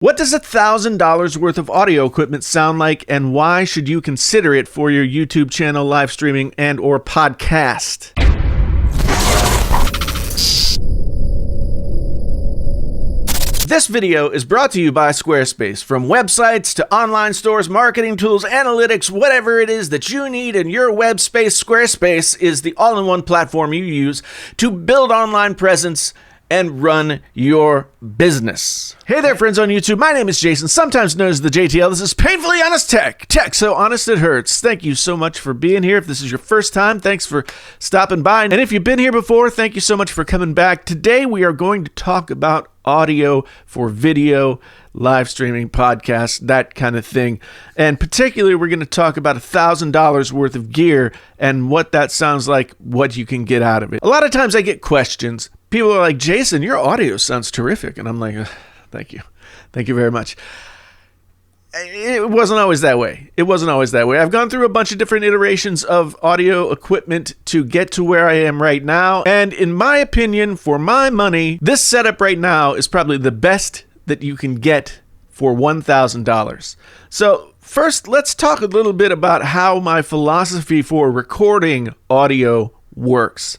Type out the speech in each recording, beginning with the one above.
What does $1,000 worth of audio equipment sound like, and why should you consider it for your YouTube channel, live streaming, and or podcast? This video is brought to you by Squarespace. From websites to online stores, marketing tools, analytics, whatever it is that you need in your web space, Squarespace is the all-in-one platform you use to build online presence and run your business. Hey there, friends on YouTube. My name is Jason, sometimes known as the JTL. This is Painfully Honest Tech. Tech so honest it hurts. Thank you so much for being here. If this is your first time, thanks for stopping by. And if you've been here before, thank you so much for coming back. Today we are going to talk about audio for video, live streaming, podcasts, that kind of thing. And particularly, we're going to talk about $1,000 worth of gear and what that sounds like, what you can get out of it. A lot of times I get questions. People are like, Jason, your audio sounds terrific. And I'm like, thank you. Thank you very much. It wasn't always that way. I've gone through a bunch of different iterations of audio equipment to get to where I am right now. And in my opinion, for my money, this setup right now is probably the best that you can get for $1,000. So first, let's talk a little bit about how my philosophy for recording audio works.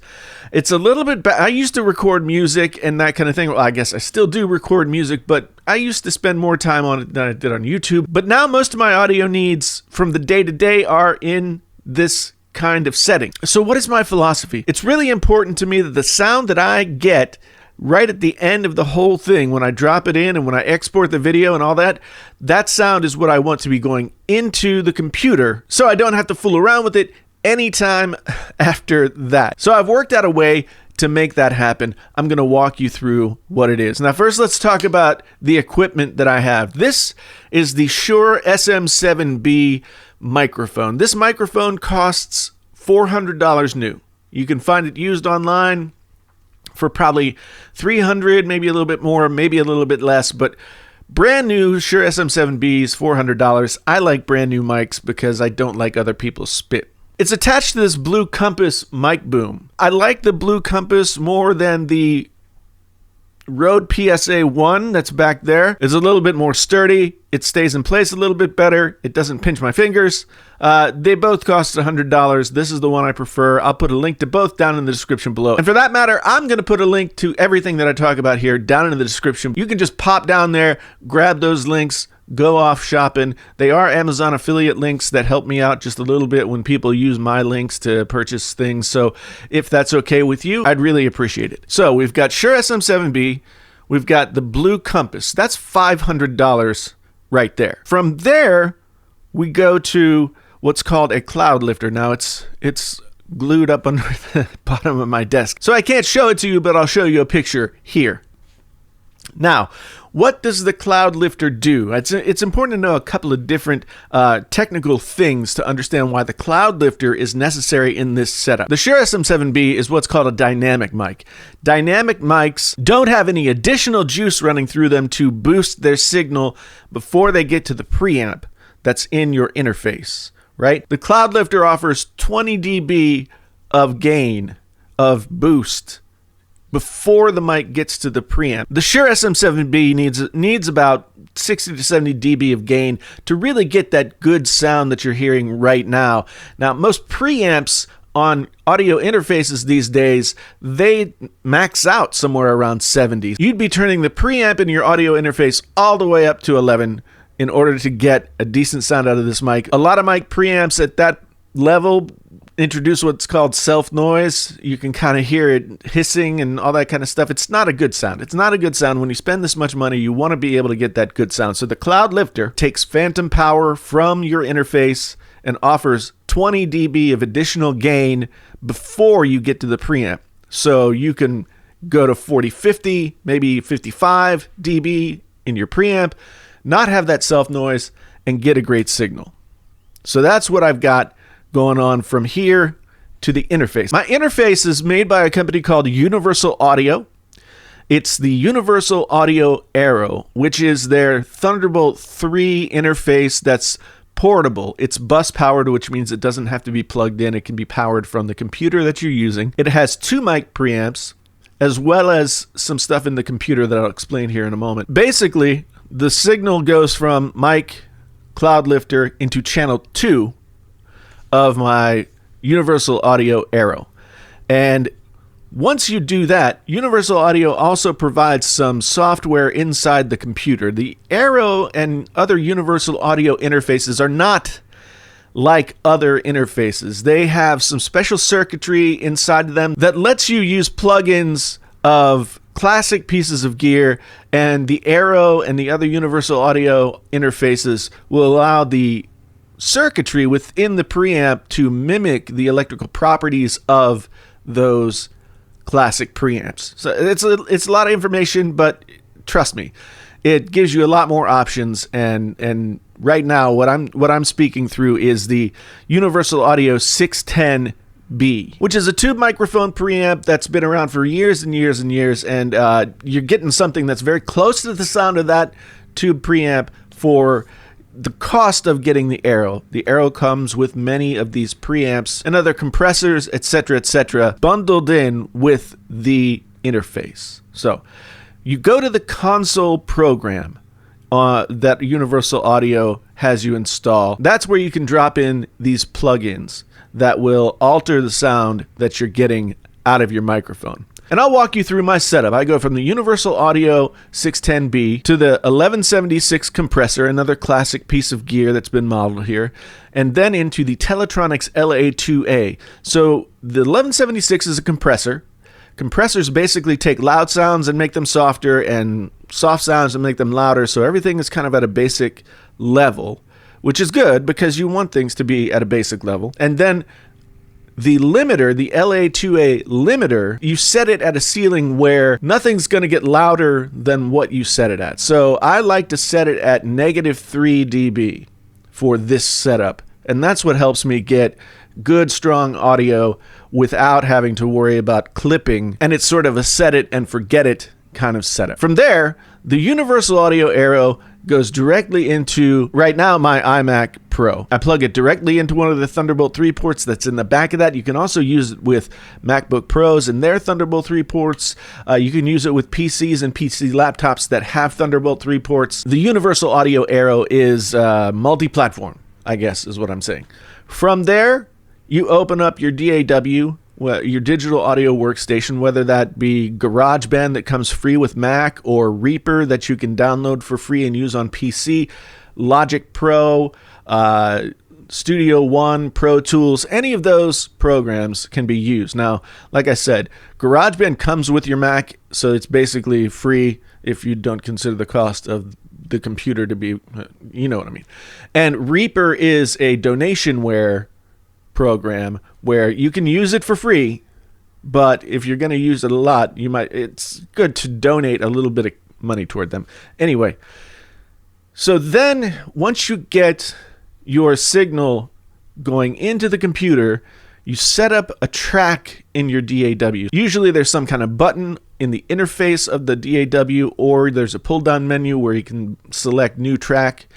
It's a little bit I used to record music and that kind of thing. Well, I guess I still do record music, but I used to spend more time on it than I did on YouTube. But now most of my audio needs from the day-to-day are in this kind of setting. So what is my philosophy? It's really important to me that the sound that I get right at the end of the whole thing, when I drop it in and when I export the video and all that, that sound is what I want to be going into the computer so I don't have to fool around with it anytime after that. So I've worked out a way to make that happen. I'm going to walk you through what it is. Now, first, let's talk about the equipment that I have. This is the Shure SM7b microphone. This microphone costs $400 new. You can find it used online for probably $300, maybe a little bit more, maybe a little bit less, but brand new Shure SM7b is $400. I like brand new mics because I don't like other people's spit. It's attached to this Blue Compass mic boom. I like the Blue Compass more than the Rode PSA 1 that's back there. It's a little bit more sturdy. It stays in place a little bit better. It doesn't pinch my fingers. They both cost $100. This is the one I prefer. I'll put a link to both down in the description below. And for that matter, I'm going to put a link to everything that I talk about here down in the description. You can just pop down there, grab those links, go off shopping. They are Amazon affiliate links that help me out just a little bit when people use my links to purchase things. So if that's okay with you, I'd really appreciate it. So we've got Shure SM7b. We've got the Blue Compass. That's $500 right there. From there, we go to what's called a cloud lifter. Now it's glued up under the bottom of my desk, so I can't show it to you, but I'll show you a picture here. Now, what does the cloud lifter do? It's important to know a couple of different technical things to understand why the cloud lifter is necessary in this setup. The Shure SM7b is what's called a dynamic mic. Dynamic mics don't have any additional juice running through them to boost their signal before they get to the preamp that's in your interface, right? The cloud lifter offers 20 dB of gain, of boost, before the mic gets to the preamp. The Shure SM7b needs about 60 to 70 dB of gain to really get that good sound that you're hearing right now. Now, most preamps on audio interfaces these days, they max out somewhere around 70. You'd be turning the preamp in your audio interface all the way up to 11 in order to get a decent sound out of this mic. A lot of mic preamps at that level introduce what's called self-noise. You can kind of hear it hissing and all that kind of stuff. It's not a good sound. It's not a good sound. When you spend this much money, you want to be able to get that good sound. So the cloud lifter takes phantom power from your interface and offers 20 dB of additional gain before you get to the preamp. So you can go to 40, 50, maybe 55 dB in your preamp, not have that self-noise, and get a great signal. So that's what I've got going on from here to the interface. My interface is made by a company called Universal Audio. It's the Universal Audio Aero, which is their Thunderbolt 3 interface that's portable. It's bus powered, which means it doesn't have to be plugged in. It can be powered from the computer that you're using. It has 2 mic preamps, as well as some stuff in the computer that I'll explain here in a moment. Basically, the signal goes from mic cloud lifter into channel 2 of my Universal Audio Aero. And once you do that, Universal Audio also provides some software inside the computer. The Aero and other Universal Audio interfaces are not like other interfaces. They have some special circuitry inside of them that lets you use plugins of classic pieces of gear, and the Aero and the other Universal Audio interfaces will allow the circuitry within the preamp to mimic the electrical properties of those classic preamps. So it's a lot of information, but trust me, it gives you a lot more options. And right now, what I'm speaking through is the Universal Audio 610B, which is a tube microphone preamp that's been around for years and years and years. And you're getting something that's very close to the sound of that tube preamp for the cost of getting the Aero. The Aero comes with many of these preamps and other compressors, etc., bundled in with the interface. So you go to the console program that Universal Audio has you install. That's where you can drop in these plugins that will alter the sound that you're getting out of your microphone. And I'll walk you through my setup. I go from the Universal Audio 610B to the 1176 compressor, another classic piece of gear that's been modeled here, and then into the Teletronics LA2A. So the 1176 is a compressor. Compressors basically take loud sounds and make them softer, and soft sounds and make them louder, so everything is kind of at a basic level, which is good because you want things to be at a basic level. And then the limiter, the LA2A limiter, you set it at a ceiling where nothing's going to get louder than what you set it at. So I like to set it at -3 dB for this setup. And that's what helps me get good, strong audio without having to worry about clipping. And it's sort of a set it and forget it kind of setup. From there, the Universal Audio Aero goes directly into, right now, my iMac Pro. I plug it directly into one of the Thunderbolt 3 ports that's in the back of that. You can also use it with MacBook Pros and their Thunderbolt 3 ports. You can use it with PCs and PC laptops that have Thunderbolt 3 ports. The Universal Audio Aero is multi-platform, I guess is what I'm saying. From there, you open up your DAW, your digital audio workstation, whether that be GarageBand that comes free with Mac, or Reaper that you can download for free and use on PC, Logic Pro, Studio One, Pro Tools, any of those programs can be used. Now, like I said, GarageBand comes with your Mac, so it's basically free if you don't consider the cost of the computer to be, you know what I mean. And Reaper is a donationware program where you can use it for free, but if you're going to use it a lot, it's good to donate a little bit of money toward them. Anyway, so then once you get your signal going into the computer, you set up a track in your DAW. Usually there's some kind of button in the interface of the DAW, or there's a pull down menu where you can select new track.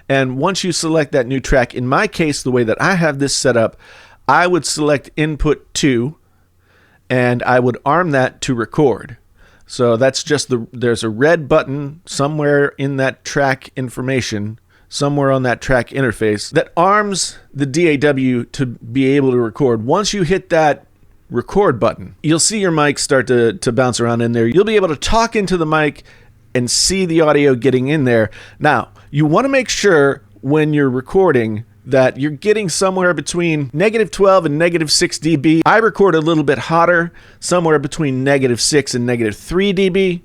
And once you select that new track, in my case, the way that I have this set up, I would select input 2, and I would arm that to record. So that's just there's a red button somewhere in that track information, somewhere on that track interface, that arms the DAW to be able to record. Once you hit that record button, you'll see your mic start to bounce around in there. You'll be able to talk into the mic and see the audio getting in there. Now, you want to make sure when you're recording that you're getting somewhere between -12 and -6 dB. I record a little bit hotter, somewhere between -6 and -3 dB.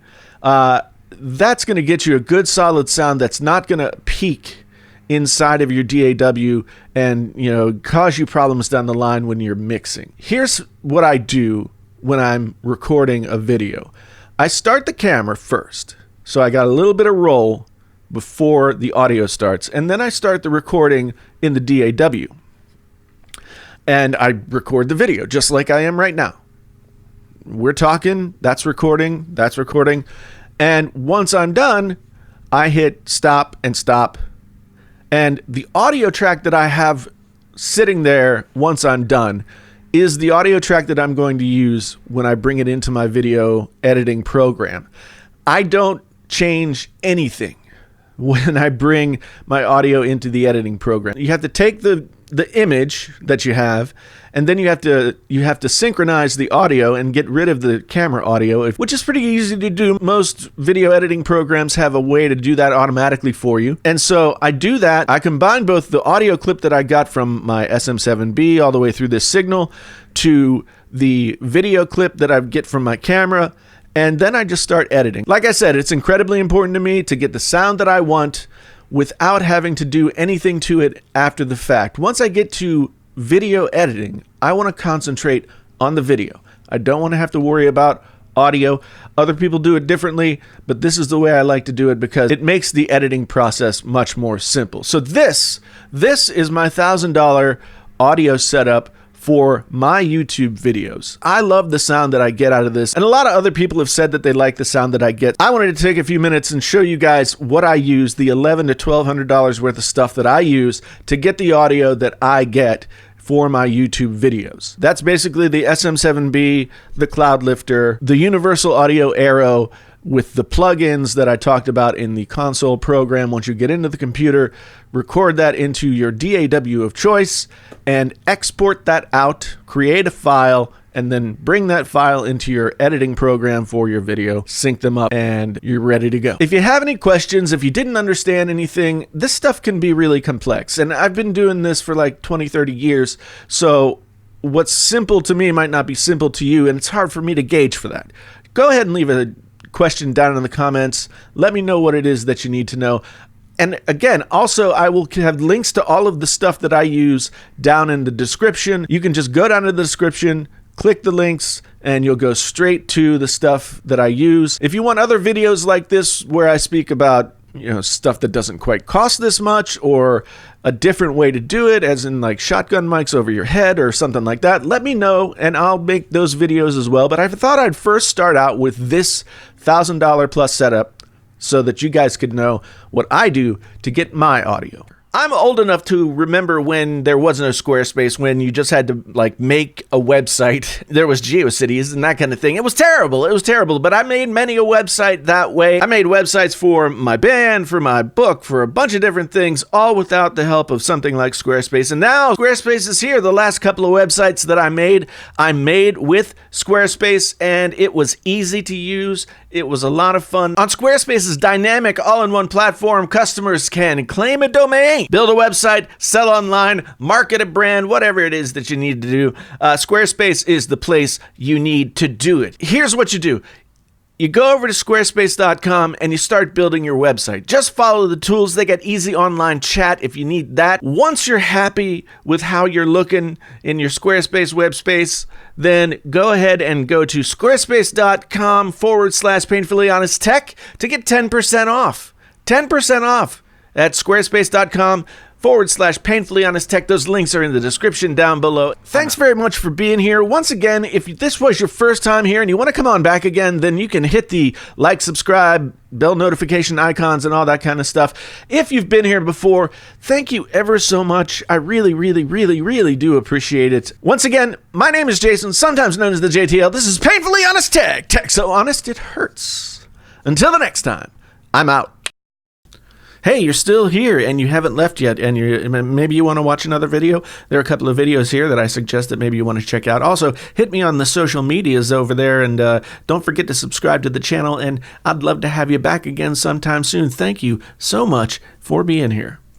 That's going to get you a good solid sound that's not going to peak inside of your DAW and, cause you problems down the line when you're mixing. Here's what I do when I'm recording a video. I start the camera first, so I got a little bit of roll before the audio starts, and then I start the recording in the DAW. And I record the video just like I am right now. We're talking, that's recording. And once I'm done, I hit stop and stop. And the audio track that I have sitting there once I'm done is the audio track that I'm going to use when I bring it into my video editing program. I don't change anything when I bring my audio into the editing program. You have to take the image that you have, and then you have to synchronize the audio and get rid of the camera audio, which is pretty easy to do. Most video editing programs have a way to do that automatically for you. And so I do that. I combine both the audio clip that I got from my SM7B all the way through this signal to the video clip that I get from my camera, and then I just start editing. Like I said, it's incredibly important to me to get the sound that I want without having to do anything to it after the fact. Once I get to video editing, I want to concentrate on the video. I don't want to have to worry about audio. Other people do it differently, but this is the way I like to do it because it makes the editing process much more simple. So this is my $1,000 audio setup for my YouTube videos. I love the sound that I get out of this, and a lot of other people have said that they like the sound that I get. I wanted to take a few minutes and show you guys what I use, the $1,100 to $1,200 worth of stuff that I use to get the audio that I get for my YouTube videos. That's basically the SM7B, the Cloud Lifter, the Universal Audio Arrow, with the plugins that I talked about in the console program. Once you get into the computer, record that into your DAW of choice and export that out, create a file, and then bring that file into your editing program for your video, sync them up, and you're ready to go. If you have any questions, if you didn't understand anything, this stuff can be really complex. And I've been doing this for like 20, 30 years, so what's simple to me might not be simple to you, and it's hard for me to gauge for that. Go ahead and leave a question down in the comments. Let me know what it is that you need to know. And again, also, I will have links to all of the stuff that I use down in the description. You can just go down to the description, click the links, and you'll go straight to the stuff that I use. If you want other videos like this where I speak about, stuff that doesn't quite cost this much, or a different way to do it, as in like shotgun mics over your head or something like that, let me know and I'll make those videos as well. But I thought I'd first start out with this $1,000 plus setup so that you guys could know what I do to get my audio. I'm old enough to remember when there was no Squarespace, when you just had to like make a website. There was GeoCities and that kind of thing. It was terrible. It was terrible. But I made many a website that way. I made websites for my band, for my book, for a bunch of different things, all without the help of something like Squarespace. And now Squarespace is here. The last couple of websites that I made with Squarespace, and it was easy to use. It was a lot of fun. On Squarespace's dynamic all-in-one platform, customers can claim a domain, build a website, sell online, market a brand, whatever it is that you need to do. Squarespace is the place you need to do it. Here's what you do. You go over to squarespace.com and you start building your website. Just follow the tools. They get easy online chat if you need that. Once you're happy with how you're looking in your Squarespace web space, then go ahead and go to squarespace.com/painfullyhonesttech to get 10% off. 10% off at squarespace.com/painfullyhonesttech. Those links are in the description down below. Thanks very much for being here. Once again, if this was your first time here and you want to come on back again, then you can hit the like, subscribe, bell notification icons and all that kind of stuff. If you've been here before, thank you ever so much. I really, really, really, really do appreciate it. Once again, my name is Jason, sometimes known as the JTL. This is Painfully Honest Tech. Tech so honest it hurts. Until the next time, I'm out. Hey, you're still here and you haven't left yet, and maybe you want to watch another video. There are a couple of videos here that I suggest that maybe you want to check out. Also, hit me on the social medias over there, and don't forget to subscribe to the channel, and I'd love to have you back again sometime soon. Thank you so much for being here.